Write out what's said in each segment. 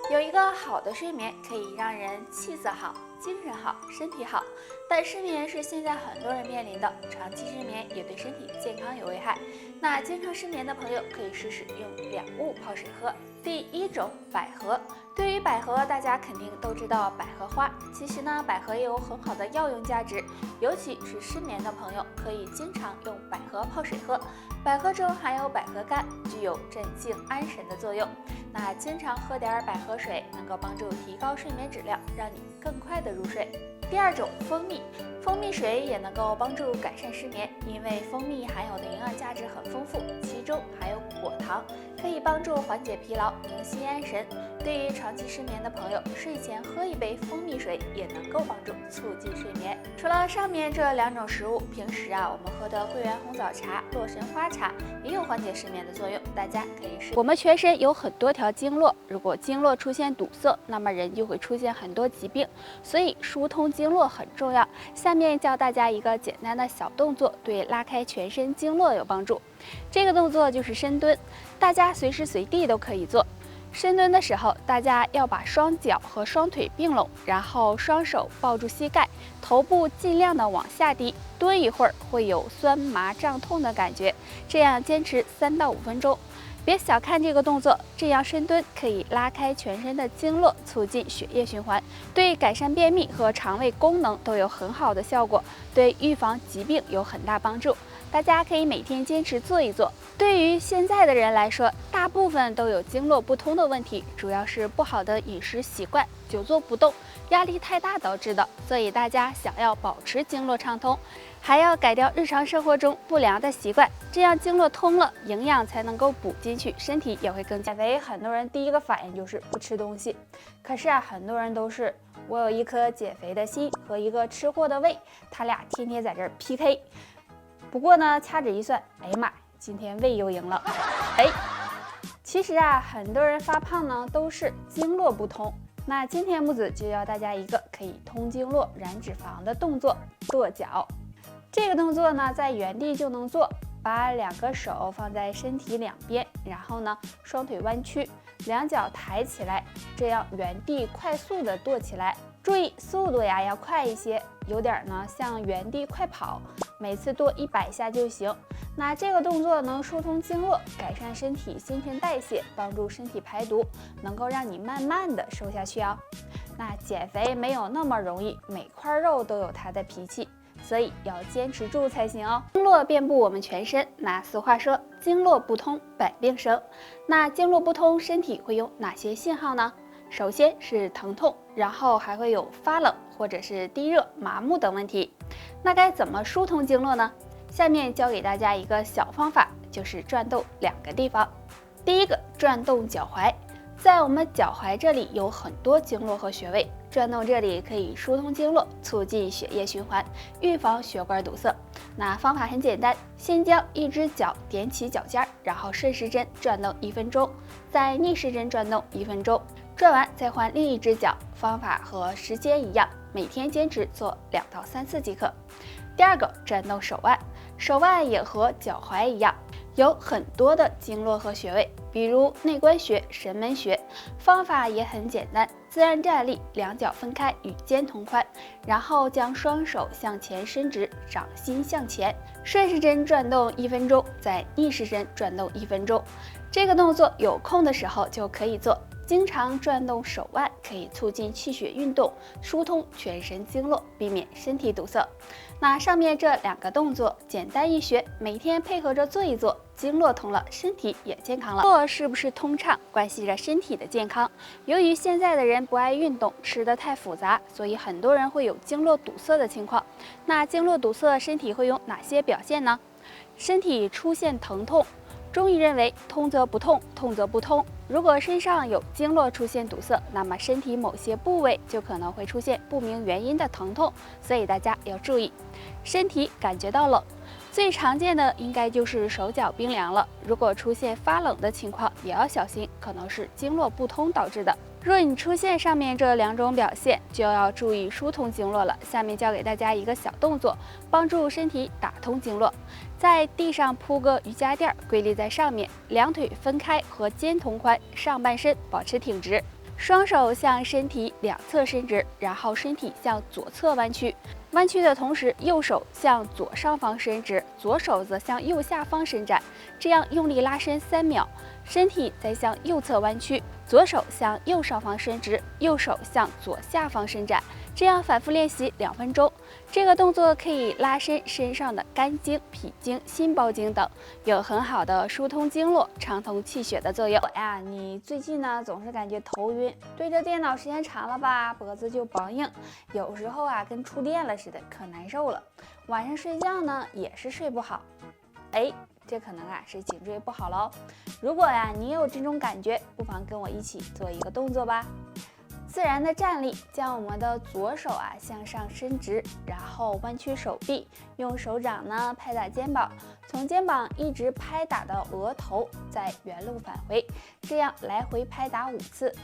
有一个好的睡眠可以让人气色好、精神好、身体好，但失眠是现在很多人面临的，长期失眠也对身体健康有危害。那经常失眠的朋友可以试试用两物泡水喝。第一种，百合。对于百合，大家肯定都知道百合花，其实呢，百合也有很好的药用价值，尤其是失眠的朋友，可以经常用百合泡水喝。百合中含有百合苷，具有镇静安神的作用。那经常喝点百合水，能够帮助提高睡眠质量，让你更快的入睡。第二种，蜂蜜。蜂蜜水也能够帮助改善失眠，因为蜂蜜含有的营养价值很丰富，其中含有果糖，可以帮助缓解疲劳、宁心安神。对于长期失眠的朋友，睡前喝一杯蜂蜜水也能够帮助促进睡眠。除了上面这两种食物，平时我们喝的桂圆红枣茶、洛神花茶也有缓解失眠的作用，大家可以试。我们全身有很多条经络，如果经络出现堵塞，那么人就会出现很多疾病，所以疏通经络很重要。下面教大家一个简单的小动作，对拉开全身经络有帮助。这个动作就是深蹲，大家随时随地都可以做。深蹲的时候，大家要把双脚和双腿并拢，然后双手抱住膝盖，头部尽量的往下低，蹲一会儿会有酸麻胀痛的感觉，这样坚持3到5分钟。别小看这个动作，这样深蹲可以拉开全身的经络，促进血液循环，对改善便秘和肠胃功能都有很好的效果，对预防疾病有很大帮助。大家可以每天坚持做一做。对于现在的人来说，大部分都有经络不通的问题，主要是不好的饮食习惯、久坐不动、压力太大导致的。所以大家想要保持经络畅通，还要改掉日常生活中不良的习惯，这样经络通了，营养才能够补进去，身体也会更减肥。很多人第一个反应就是不吃东西，可是很多人都是我有一颗减肥的心和一个吃货的胃，他俩天天在这儿 PK。不过呢，掐指一算，哎呀妈，今天胃又赢了。其实很多人发胖呢都是经络不通。那今天木子就教大家一个可以通经络、燃脂肪的动作——跺脚。这个动作呢，在原地就能做，把2个手放在身体两边，然后呢，双腿弯曲，两脚抬起来，这样原地快速的跺起来。注意速度要快一些，有点呢像原地快跑，每次跺100下就行。那这个动作能疏通经络，改善身体新陈代谢，帮助身体排毒，能够让你慢慢的瘦下去哦。那减肥没有那么容易，每块肉都有它的脾气，所以要坚持住才行哦。经络遍布我们全身，那俗话说经络不通百病生。那经络不通，身体会有哪些信号呢？首先是疼痛，然后还会有发冷或者是低热、麻木等问题。那该怎么疏通经络呢？下面教给大家一个小方法，就是转动2个地方。第一个，转动脚踝，在我们脚踝这里有很多经络和穴位，转动这里可以疏通经络，促进血液循环，预防血管堵塞。那方法很简单，先将一只脚踮起脚尖，然后顺时针转动1分钟，再逆时针转动1分钟，转完再换另一只脚。方法和时间一样，每天坚持做2到3次即可。第二个，转动手腕，手腕也和脚踝一样，有很多的经络和穴位，比如内关穴、神门穴。方法也很简单，自然站立，两脚分开，与肩同宽，然后将双手向前伸直，掌心向前，顺时针转动1分钟，再逆时针转动1分钟。这个动作有空的时候就可以做。经常转动手腕可以促进气血运动，疏通全身经络，避免身体堵塞。那上面这2个动作简单易学，每天配合着做一做，经络通了，身体也健康了。经络是不是通畅，关系着身体的健康。由于现在的人不爱运动，吃得太复杂，所以很多人会有经络堵塞的情况。那经络堵塞，身体会有哪些表现呢？身体出现疼痛。中医认为，通则不痛，痛则不通。如果身上有经络出现堵塞，那么身体某些部位就可能会出现不明原因的疼痛，所以大家要注意。身体感觉到冷，最常见的应该就是手脚冰凉了。如果出现发冷的情况，也要小心，可能是经络不通导致的。若你出现上面这2种表现，就要注意疏通经络了。下面教给大家一个小动作，帮助身体打通经络。在地上铺个瑜伽垫，跪立在上面，2腿分开和肩同宽，上半身保持挺直，双手向身体两侧伸直，然后身体向左侧弯曲。弯曲的同时，右手向左上方伸直，左手则向右下方伸展，这样用力拉伸3秒，身体再向右侧弯曲，左手向右上方伸直，右手向左下方伸展，这样反复练习2分钟。这个动作可以拉伸身上的肝经、脾经、心包经等，有很好的疏通经络、畅通气血的作用。你最近呢总是感觉头晕，对着电脑时间长了吧，脖子就梆硬，有时候跟触电了似的，可难受了。晚上睡觉呢也是睡不好，这可能是颈椎不好喽。如果你也有这种感觉，不妨跟我一起做一个动作吧。自然的站立，将我们的左手向上伸直，然后弯曲手臂，用手掌呢拍打肩膀，从肩膀一直拍打到额头，再原路返回，这样来回拍打5次。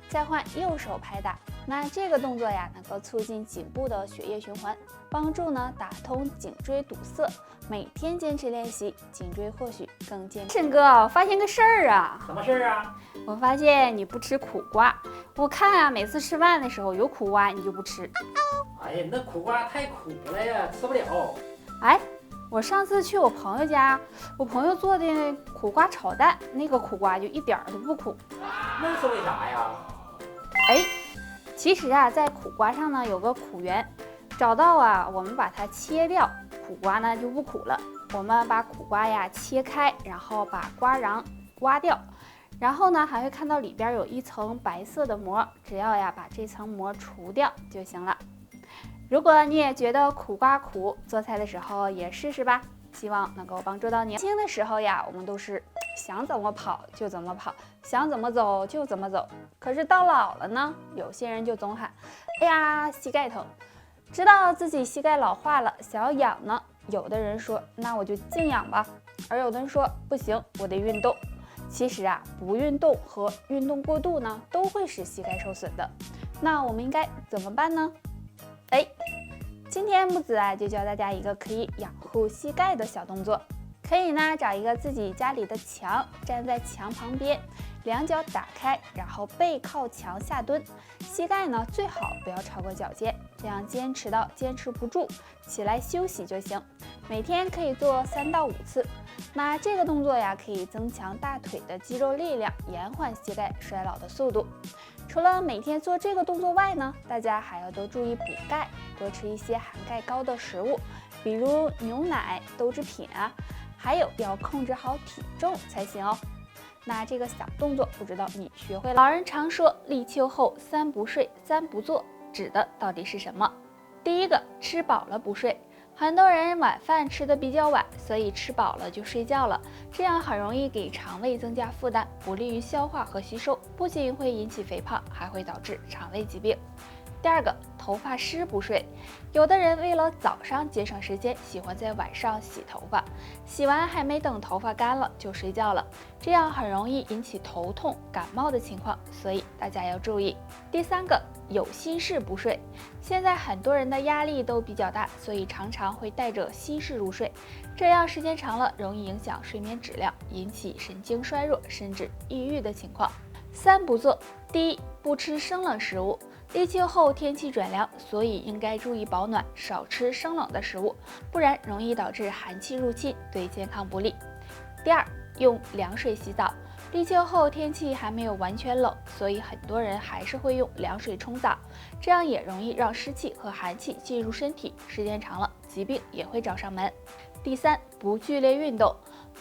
再换右手拍打，那这个动作能够促进颈部的血液循环，帮助呢打通颈椎堵塞。每天坚持练习，颈椎或许更健康。沈哥，我发现个事儿啊！什么事儿啊？我发现你不吃苦瓜，我看每次吃饭的时候有苦瓜你就不吃。哎呀，那苦瓜太苦了呀，吃不了。我上次去我朋友家，我朋友做的苦瓜炒蛋，那个苦瓜就一点都不苦。那是为啥呀？其实在苦瓜上呢有个苦源，找到我们把它切掉，苦瓜呢就不苦了。我们把苦瓜切开，然后把瓜瓤挖掉，然后呢还会看到里边有一层白色的膜，只要把这层膜除掉就行了。如果你也觉得苦瓜苦，做菜的时候也试试吧，希望能够帮助到你。年轻的时候我们都是想怎么跑就怎么跑，想怎么走就怎么走。可是到老了呢，有些人就总喊，膝盖疼，知道自己膝盖老化了，想要养呢，有的人说那我就静养吧，而有的人说不行，我得运动。其实不运动和运动过度呢，都会使膝盖受损的。那我们应该怎么办呢？今天木子就教大家一个可以养护膝盖的小动作。可以呢找一个自己家里的墙，站在墙旁边，两脚打开，然后背靠墙下蹲，膝盖呢最好不要超过脚尖，这样坚持到坚持不住，起来休息就行。每天可以做3到5次。那这个动作可以增强大腿的肌肉力量，延缓膝盖衰老的速度。除了每天做这个动作外呢，大家还要多注意补钙，多吃一些含钙高的食物，比如牛奶、豆制品还有要控制好体重才行哦。那这个小动作不知道你学会了？老人常说立秋后3不睡3不做，指的到底是什么？第一个，吃饱了不睡。很多人晚饭吃的比较晚，所以吃饱了就睡觉了，这样很容易给肠胃增加负担，不利于消化和吸收，不仅会引起肥胖，还会导致肠胃疾病。第二个，头发湿不睡。有的人为了早上节省时间，喜欢在晚上洗头发，洗完还没等头发干了就睡觉了，这样很容易引起头痛、感冒的情况，所以大家要注意。第三个，有心事不睡。现在很多人的压力都比较大，所以常常会带着心事入睡，这样时间长了容易影响睡眠质量，引起神经衰弱甚至抑郁的情况。3不做。第一，不吃生冷食物。立秋后天气转凉，所以应该注意保暖，少吃生冷的食物，不然容易导致寒气入侵，对健康不利。第二，用凉水洗澡。立秋后天气还没有完全冷，所以很多人还是会用凉水冲澡，这样也容易让湿气和寒气进入身体，时间长了疾病也会找上门。第三，不剧烈运动。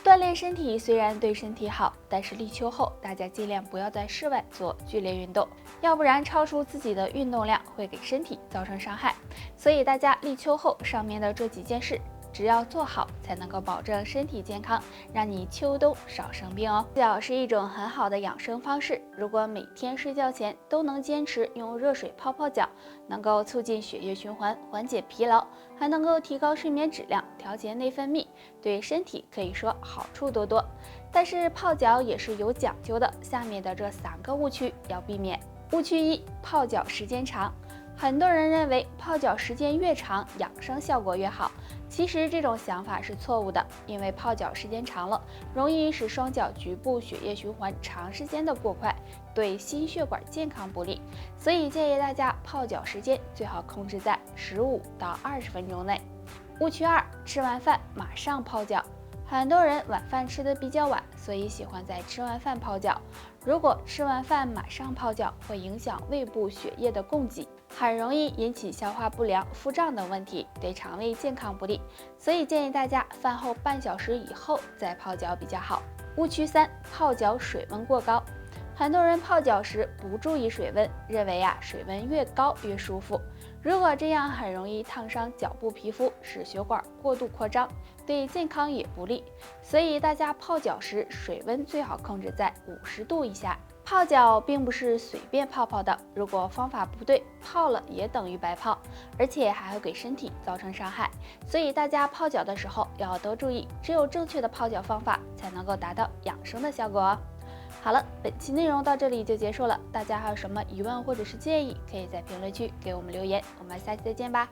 锻炼身体虽然对身体好，但是立秋后大家尽量不要在室外做剧烈运动，要不然超出自己的运动量会给身体造成伤害。所以大家立秋后上面的这几件事，只要做好，才能够保证身体健康，让你秋冬少生病哦。睡觉是一种很好的养生方式，如果每天睡觉前都能坚持用热水泡泡脚，能够促进血液循环，缓解疲劳，还能够提高睡眠质量，调节内分泌，对身体可以说好处多多。但是泡脚也是有讲究的，下面的这3个误区要避免。误区1，泡脚时间长。很多人认为泡脚时间越长，养生效果越好。其实这种想法是错误的，因为泡脚时间长了，容易使双脚局部血液循环长时间的过快，对心血管健康不利，所以建议大家泡脚时间最好控制在15到20分钟内。误区2：吃完饭马上泡脚。很多人晚饭吃得比较晚，所以喜欢在吃完饭泡脚。如果吃完饭马上泡脚，会影响胃部血液的供给，很容易引起消化不良、腹胀等问题，对肠胃健康不利。所以建议大家饭后半小时以后再泡脚比较好。误区3：泡脚水温过高。很多人泡脚时不注意水温，认为水温越高越舒服。如果这样很容易烫伤脚部皮肤，使血管过度扩张，对健康也不利。所以大家泡脚时水温最好控制在50度以下。泡脚并不是随便泡泡的，如果方法不对，泡了也等于白泡，而且还会给身体造成伤害。所以大家泡脚的时候要多注意，只有正确的泡脚方法才能够达到养生的效果哦。好了，本期内容到这里就结束了。大家还有什么疑问或者是建议，可以在评论区给我们留言。我们下期再见吧。